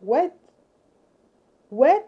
What? What?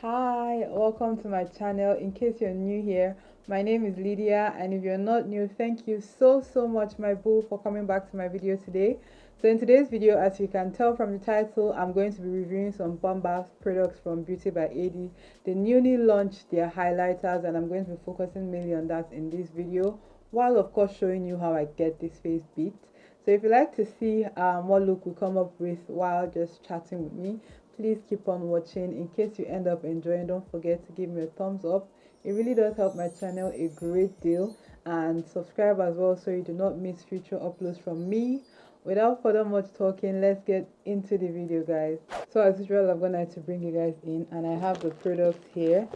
Hi, welcome to my channel. In case you're new here, my name is Lydia, and if you're not new, thank you so much, my boo, for coming back to my video today. So in today's video, as you can tell from the title, I'm going to be reviewing some bombast products from Beauty by AD. They newly launched their highlighters, and I'm going to be focusing mainly on that in this video, while of course showing you how I get this face beat. So if you like to see what look we come up with while just chatting with me, please keep on watching. In case you end up enjoying, don't forget to give me a thumbs up. It really does help my channel a great deal, and subscribe as well so you do not miss future uploads from me. Without further much talking, let's get into the video, guys. So as usual, I'm gonna bring you guys in, and I have the products here.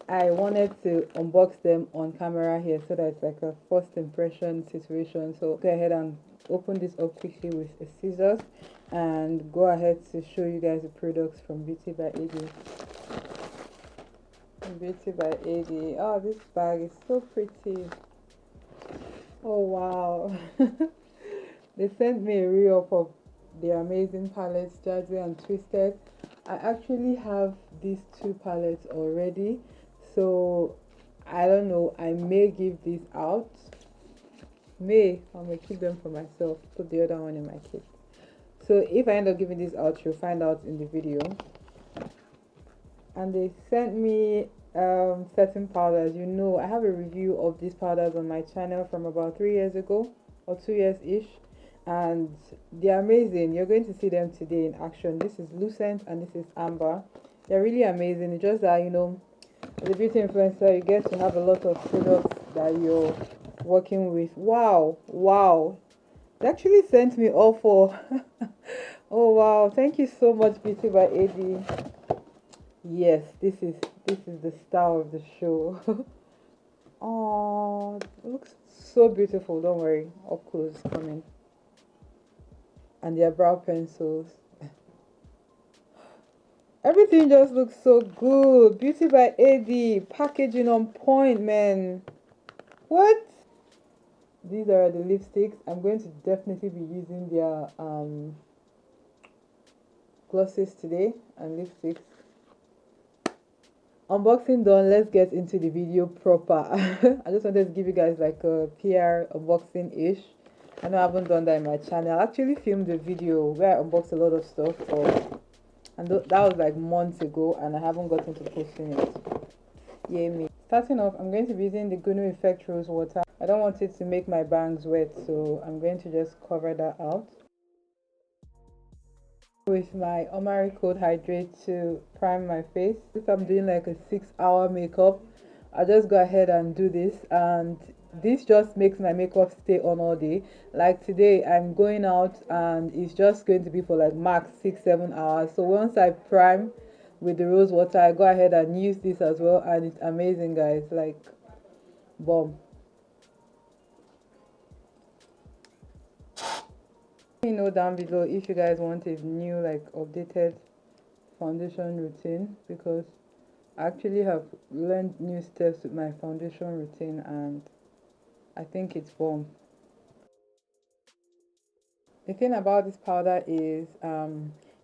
I wanted to unbox them on camera here so that it's like a first impression situation. So go ahead and open this up quickly with a scissors and go ahead to show you guys the products from Beauty by AD. Beauty by AD. Oh, this bag is so pretty. Oh wow. They sent me a re-up of their amazing palettes, Jazzy and Twisted. I actually have these two palettes already, so I don't know, I may give these out. I'm gonna keep them for myself, put the other one in my kit. So if I end up giving this out, you'll find out in the video. And they sent me certain powders. You know, I have a review of these powders on my channel from about 3 years ago or 2 years ish, and they're amazing. You're going to see them today in action. This is Lucent and this is Amber. They're really amazing. It's just that, you know, as a beauty influencer, you get to have a lot of products that you're working with. Wow, they actually sent me all four. Oh wow, thank you so much, Beauty by AD. Yes, this is the star of the show. Oh, it looks so beautiful. Don't worry, up close coming. And their brow pencils, everything just looks so good. Beauty by AD, packaging on point, man. What? These are the lipsticks. I'm going to definitely be using their glosses today and lipsticks. Unboxing done, let's get into the video proper. I just wanted to give you guys like a PR unboxing ish. I know I haven't done that in my channel. I actually filmed a video where I unboxed a lot of stuff, and that was like months ago, and I haven't gotten to posting it. Yay me. Starting off, I'm going to be using the Gunu Effect Rose Water. I don't want it to make my bangs wet, so I'm going to just cover that out with my Omari Code Hydrate to prime my face. If I'm doing like a 6-hour makeup, I'll just go ahead and do this, and this just makes my makeup stay on all day. Like today, I'm going out and it's just going to be for like max 6-7 hours. So once I prime with the rose water, I go ahead and use this as well, and it's amazing, guys. Like bomb. Let me know down below if you guys want a new like updated foundation routine, because I actually have learned new steps with my foundation routine and I think it's bomb. The thing about this powder is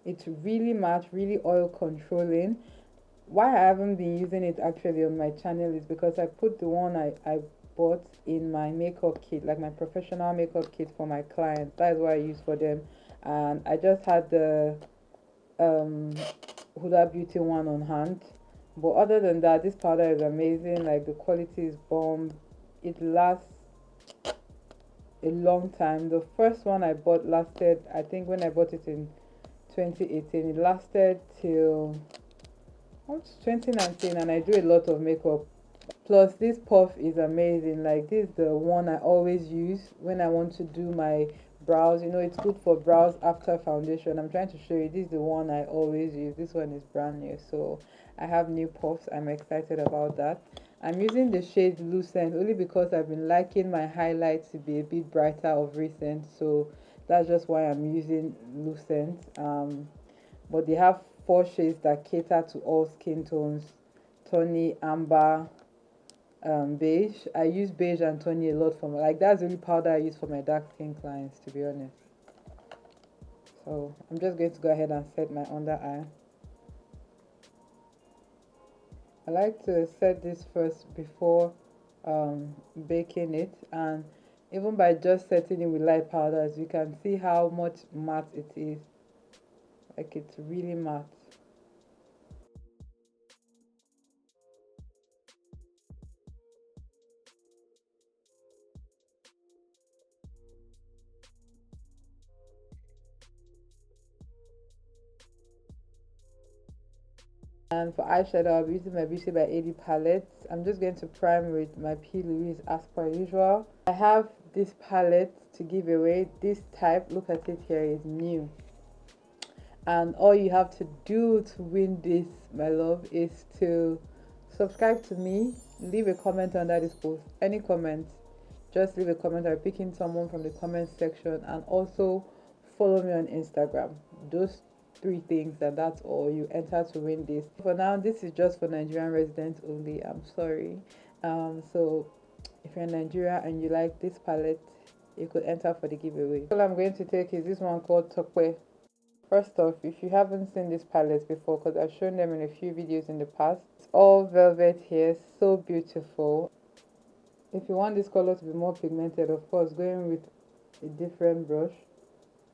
it's really matte, really oil controlling. Why I haven't been using it actually on my channel is because I put the one I bought in my makeup kit, like my professional makeup kit for my clients. That is what I use for them, and I just had the Huda Beauty one on hand. But other than that, this powder is amazing. Like the quality is bomb. It lasts a long time. The first one I bought lasted, I think when I bought it in 2018, it lasted till 2019, and I do a lot of makeup. Plus this puff is amazing. Like this is the one I always use when I want to do my brows. You know, it's good for brows after foundation. I'm trying to show you, this is the one I always use. This one is brand new, so I have new puffs. I'm excited about that. I'm using the shade Lucent only because I've been liking my highlights to be a bit brighter of recent, so that's just why I'm using Lucent. But they have 4 shades that cater to all skin tones: tawny, amber, beige. I use beige and tawny a lot for my, like, that's the only powder I use for my dark skin clients, to be honest. So I'm just going to go ahead and set my under eye. I like to set this first before baking it, and even by just setting it with light powders, you can see how much matte it is. Like, it's really matte. And for eyeshadow, I'll be using my Beauty by 80 palette. I'm just going to prime with my P. Louise as per usual. I have this palette to give away. This type, look at it here, is new. And all you have to do to win this, my love, is to subscribe to me, leave a comment under this post. Any comment, just leave a comment. I'm picking someone from the comment section, and also follow me on Instagram. Those 3 things, and that's all. You enter to win this. For now, this is just for Nigerian residents only. I'm sorry. So if you're in Nigeria and you like this palette, you could enter for the giveaway. All I'm going to take is this one called Tokwe. First off, if you haven't seen this palette before, because I've shown them in a few videos in the past, it's all velvet here, so beautiful. If you want this color to be more pigmented, of course, go in with a different brush.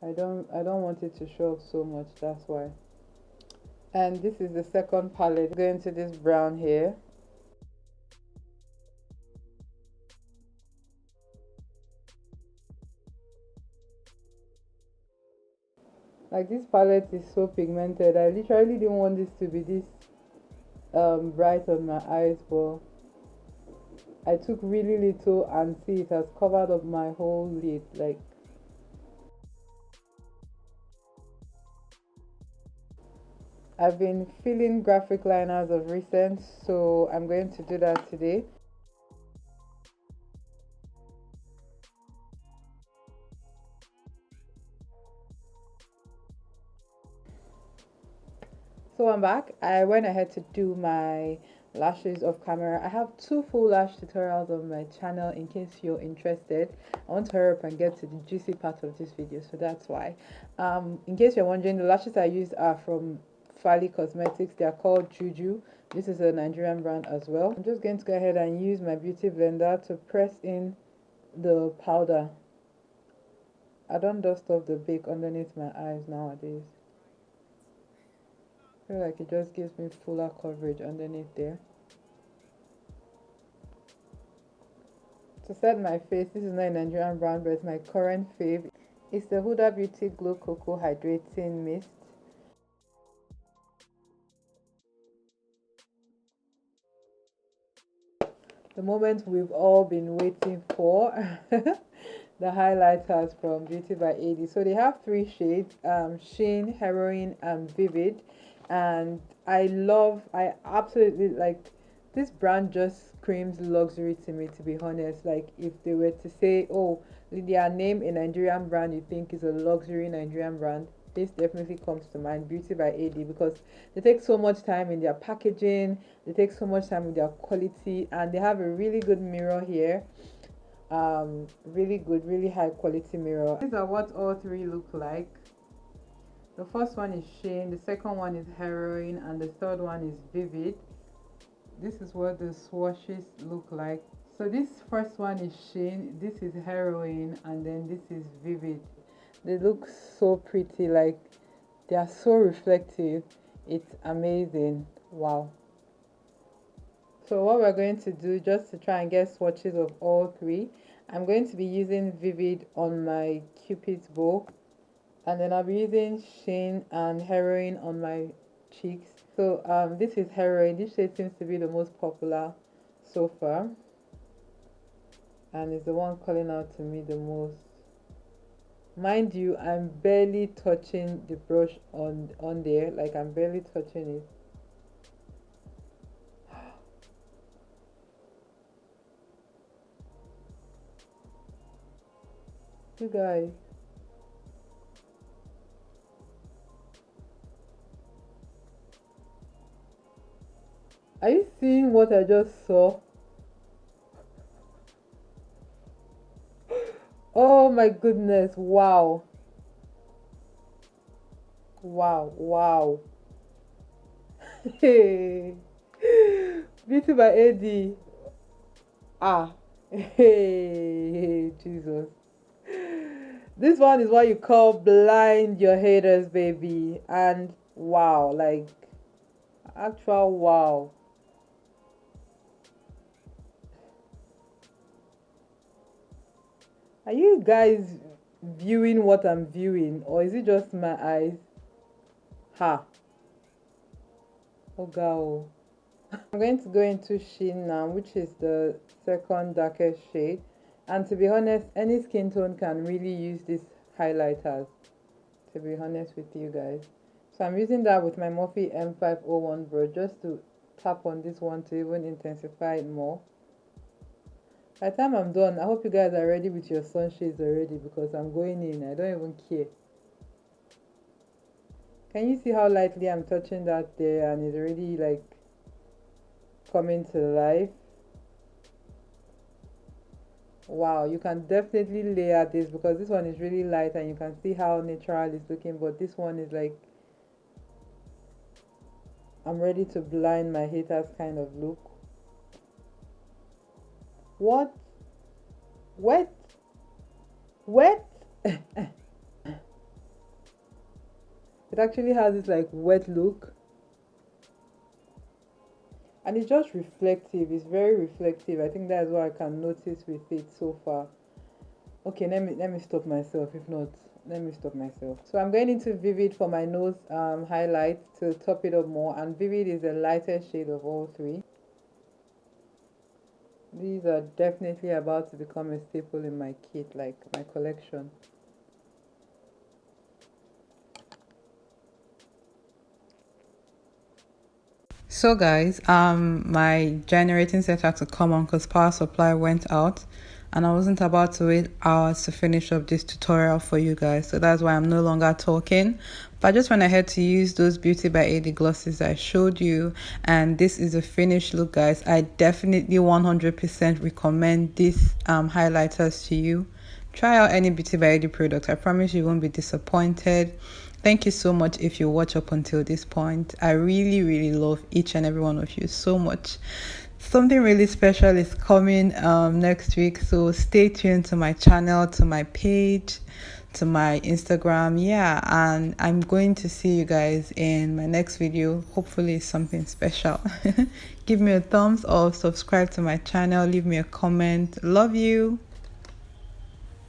I don't want it to show up so much, that's why. And this is the second palette. Go into this brown here. Like, this palette is so pigmented. I literally didn't want this to be this bright on my eyes, but I took really little, and see, it has covered up my whole lid. Like, I've been feeling graphic liners of recent, so I'm going to do that today. So I'm back. I went ahead to do my lashes off camera. I have 2 full lash tutorials on my channel in case you're interested. I want to hurry up and get to the juicy part of this video, so that's why. In case you're wondering, the lashes I used are from Fali Cosmetics. They are called Juju. This is a Nigerian brand as well. I'm just going to go ahead and use my beauty blender to press in the powder. I don't dust off the bake underneath my eyes nowadays. I feel like it just gives me fuller coverage underneath there. To set my face, this is not a Nigerian brand, but it's my current fave. It's the Huda Beauty Glow Cocoa Hydrating Mist. The moment we've all been waiting for. The highlighters from Beauty by 80. So they have 3 shades, Sheen, Heroine, and Vivid. And I absolutely like this brand. Just screams luxury to me, to be honest. Like, if they were to say, oh, Lydia, name a Nigerian brand you think is a luxury Nigerian brand, this definitely comes to mind, Beauty by 80, because they take so much time in their packaging, they take so much time with their quality, and they have a really good mirror here. Really good, really high quality mirror. These are what all 3 look like. The first one is Sheen, the second one is Heroine, and the third one is Vivid. This is what the swatches look like. So this first one is Sheen, this is Heroine, and then this is Vivid. They look so pretty, like, they are so reflective. It's amazing. Wow. So what we're going to do, just to try and get swatches of all 3, I'm going to be using Vivid on my Cupid's bow, and then I'll be using Sheen and Heroine on my cheeks. So this is Heroine. This shade seems to be the most popular so far, and it's the one calling out to me the most. Mind you, I'm barely touching the brush on there. Like, I'm barely touching it. You guys, are you seeing what I just saw? Oh my goodness, wow. Wow, wow. Hey. Beauty by AD. Ah. Hey, Jesus. This one is what you call blind your haters, baby. And wow, like actual wow. Are you guys viewing what I'm viewing, or is it just my eyes? Ha. Oh, God. I'm going to go into Sheen now, which is the second darkest shade. And to be honest, any skin tone can really use these highlighters, to be honest with you guys. So I'm using that with my Morphe M501 brush just to tap on this one to even intensify it more. By the time I'm done, I hope you guys are ready with your sunshades already, because I'm going in. I don't even care. Can you see how lightly I'm touching that there, and it's already like coming to life? Wow, you can definitely layer this, because this one is really light and you can see how natural it's looking, but this one is like, I'm ready to blind my haters kind of look. What? Wet? Wet? It actually has this like wet look, and it's just reflective. It's very reflective. I think that's what I can notice with it so far. Okay, let me stop myself. If not, let me stop myself. So I'm going into Vivid for my nose highlight to top it up more, and Vivid is the lightest shade of all three. These are definitely about to become a staple in my kit, like my collection. So guys, my generating set had to come on because power supply went out, and I wasn't about to wait hours to finish up this tutorial for you guys, so that's why I'm no longer talking. But I just went ahead to use those Beauty by AD glosses I showed you, and this is the finished look, guys. I definitely 100% recommend these highlighters to you. Try out any Beauty by AD product. I promise you won't be disappointed. Thank you so much if you watch up until this point. I really love each and every one of you so much. Something really special is coming next week, so stay tuned to my channel, to my page, to my Instagram. Yeah, and I'm going to see you guys in my next video. Hopefully it's something special. Give me a thumbs up, subscribe to my channel, leave me a comment. Love you.